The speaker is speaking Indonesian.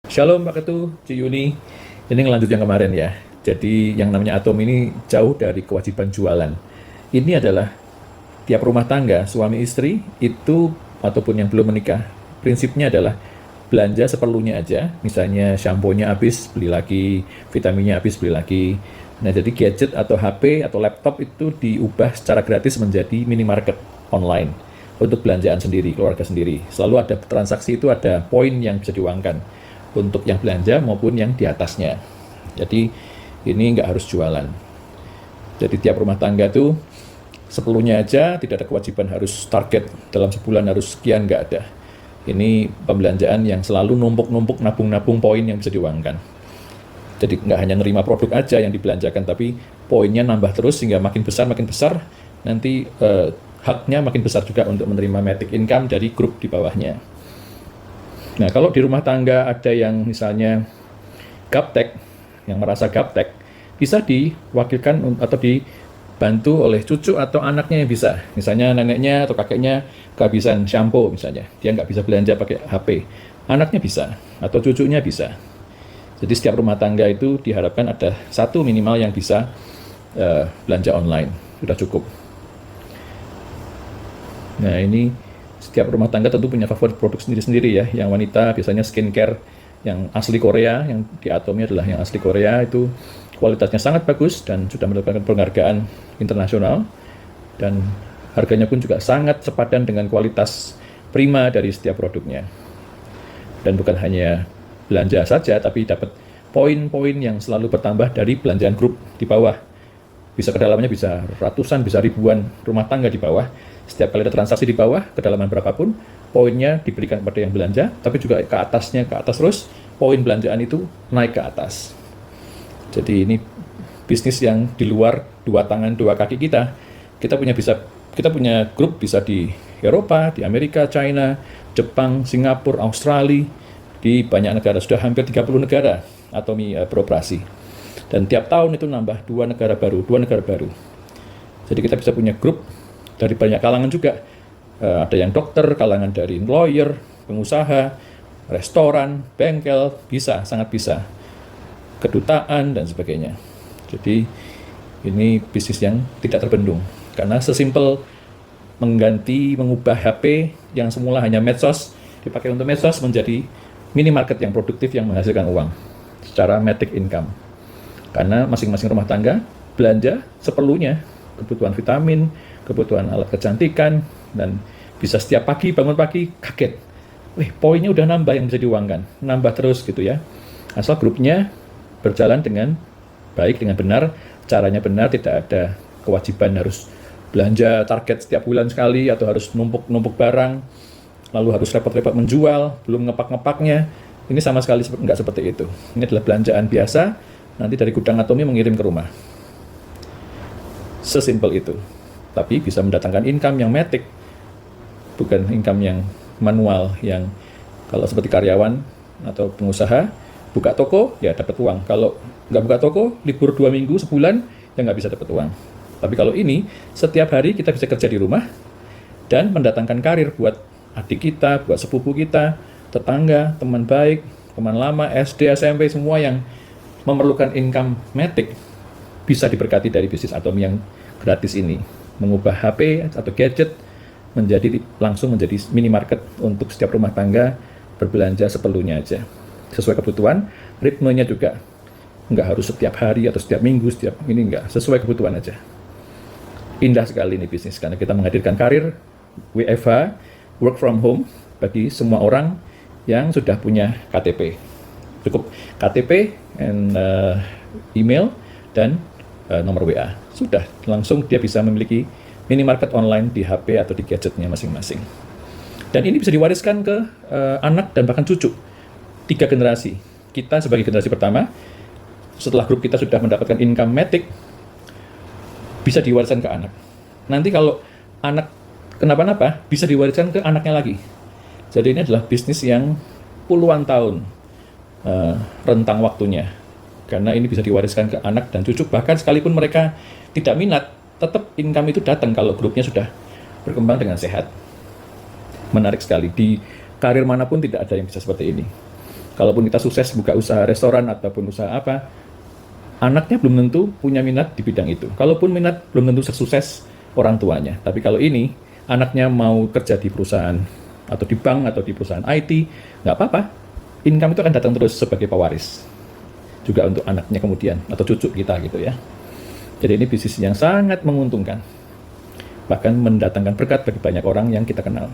Shalom Pak Ketu, Ci Yuni. Ini ngelanjut yang kemarin ya. Jadi yang namanya Atom ini jauh dari kewajiban jualan. Ini adalah tiap rumah tangga, suami istri itu ataupun yang belum menikah, prinsipnya adalah belanja seperlunya aja. Misalnya shampoo-nya habis, beli lagi, vitaminnya habis, beli lagi. Nah, jadi gadget atau HP atau laptop itu diubah secara gratis menjadi minimarket online untuk belanjaan sendiri, keluarga sendiri. Selalu ada transaksi itu ada poin yang bisa diuangkan untuk yang belanja maupun yang di atasnya. Jadi ini nggak harus jualan. Jadi tiap rumah tangga tuh seperlunya aja, tidak ada kewajiban harus target dalam sebulan harus sekian, nggak ada. Ini pembelanjaan yang selalu numpuk-numpuk, nabung-nabung poin yang bisa diuangkan. Jadi nggak hanya nerima produk aja yang dibelanjakan, tapi poinnya nambah terus sehingga makin besar, nanti haknya makin besar juga untuk menerima matic income dari grup di bawahnya. Nah, kalau di rumah tangga ada yang misalnya gaptek, yang merasa gaptek, bisa diwakilkan atau dibantu oleh cucu atau anaknya yang bisa. Misalnya neneknya atau kakeknya kehabisan shampoo misalnya, dia nggak bisa belanja pakai HP. Anaknya bisa, atau cucunya bisa. Jadi setiap rumah tangga itu diharapkan ada satu minimal yang bisa belanja online, sudah cukup. Nah, ini setiap rumah tangga tentu punya favorit produk sendiri-sendiri ya. Yang wanita biasanya skincare yang asli Korea, yang di Atomnya adalah yang asli Korea, itu kualitasnya sangat bagus dan sudah mendapatkan penghargaan internasional, dan harganya pun juga sangat sepadan dengan kualitas prima dari setiap produknya. Dan bukan hanya belanja saja, tapi dapat poin-poin yang selalu bertambah dari belanjaan grup di bawah. Bisa kedalamannya bisa ratusan, bisa ribuan rumah tangga di bawah. Setiap kali ada transaksi di bawah, kedalaman berapapun, poinnya diberikan kepada yang belanja, tapi juga ke atasnya, ke atas terus, poin belanjaan itu naik ke atas. Jadi ini bisnis yang di luar dua tangan, dua kaki kita. Kita punya grup bisa di Eropa, di Amerika, China, Jepang, Singapura, Australia, di banyak negara, sudah hampir 30 negara Atomi beroperasi. Dan tiap tahun itu nambah dua negara baru. Jadi kita bisa punya grup dari banyak kalangan juga. Ada yang dokter, kalangan dari lawyer, pengusaha, restoran, bengkel, bisa, sangat bisa. Kedutaan, dan sebagainya. Jadi ini bisnis yang tidak terbendung. Karena sesimpel mengubah HP yang semula hanya medsos, dipakai untuk medsos menjadi minimarket yang produktif yang menghasilkan uang secara matic income. Karena masing-masing rumah tangga belanja seperlunya, kebutuhan vitamin, kebutuhan alat kecantikan, dan bisa setiap pagi bangun pagi kaget, poinnya udah nambah yang bisa diuangkan, nambah terus gitu ya. Asal grupnya berjalan dengan baik, dengan benar, caranya benar, tidak ada kewajiban harus belanja target setiap bulan sekali atau harus numpuk-numpuk barang, lalu harus repot-repot menjual, belum ngepak-ngepaknya. Ini sama sekali nggak seperti itu. Ini adalah belanjaan biasa, nanti dari gudang Atomi mengirim ke rumah. Sesimpel itu. Tapi bisa mendatangkan income yang matic, bukan income yang manual, yang kalau seperti karyawan atau pengusaha, buka toko, ya dapat uang. Kalau nggak buka toko, libur 2 minggu, sebulan, ya nggak bisa dapat uang. Tapi kalau ini, setiap hari kita bisa kerja di rumah, dan mendatangkan karir buat adik kita, buat sepupu kita, tetangga, teman baik, teman lama, SD, SMP, semua yang memerlukan income matic, bisa diberkati dari bisnis Atom yang gratis ini. Mengubah HP atau gadget langsung menjadi minimarket untuk setiap rumah tangga berbelanja seperlunya aja. Sesuai kebutuhan, ritmenya juga. Nggak harus setiap hari atau setiap minggu, enggak. Sesuai kebutuhan aja. Indah sekali ini bisnis, karena kita menghadirkan karir WFH, work from home, bagi semua orang yang sudah punya KTP. Cukup KTP, and email, dan nomor WA. Sudah, langsung dia bisa memiliki minimarket online di HP atau di gadgetnya masing-masing. Dan ini bisa diwariskan ke anak dan bahkan cucu. 3 generasi. Kita sebagai generasi pertama, setelah grup kita sudah mendapatkan income matic, bisa diwariskan ke anak. Nanti kalau anak kenapa-napa, bisa diwariskan ke anaknya lagi. Jadi ini adalah bisnis yang puluhan tahun rentang waktunya. Karena ini bisa diwariskan ke anak dan cucu, bahkan sekalipun mereka tidak minat, tetap income itu datang kalau grupnya sudah berkembang dengan sehat. Menarik sekali, di karir manapun tidak ada yang bisa seperti ini. kalaupun kita sukses buka usaha restoran ataupun usaha apa, anaknya belum tentu punya minat di bidang itu. Kalaupun minat, belum tentu sukses orang tuanya. Tapi kalau ini, anaknya mau kerja di perusahaan, atau di bank, atau di perusahaan IT, nggak apa-apa. Income itu akan datang terus sebagai pewaris. Juga untuk anaknya kemudian, atau cucu kita gitu ya. Jadi ini bisnis yang sangat menguntungkan. Bahkan mendatangkan berkat bagi banyak orang yang kita kenal.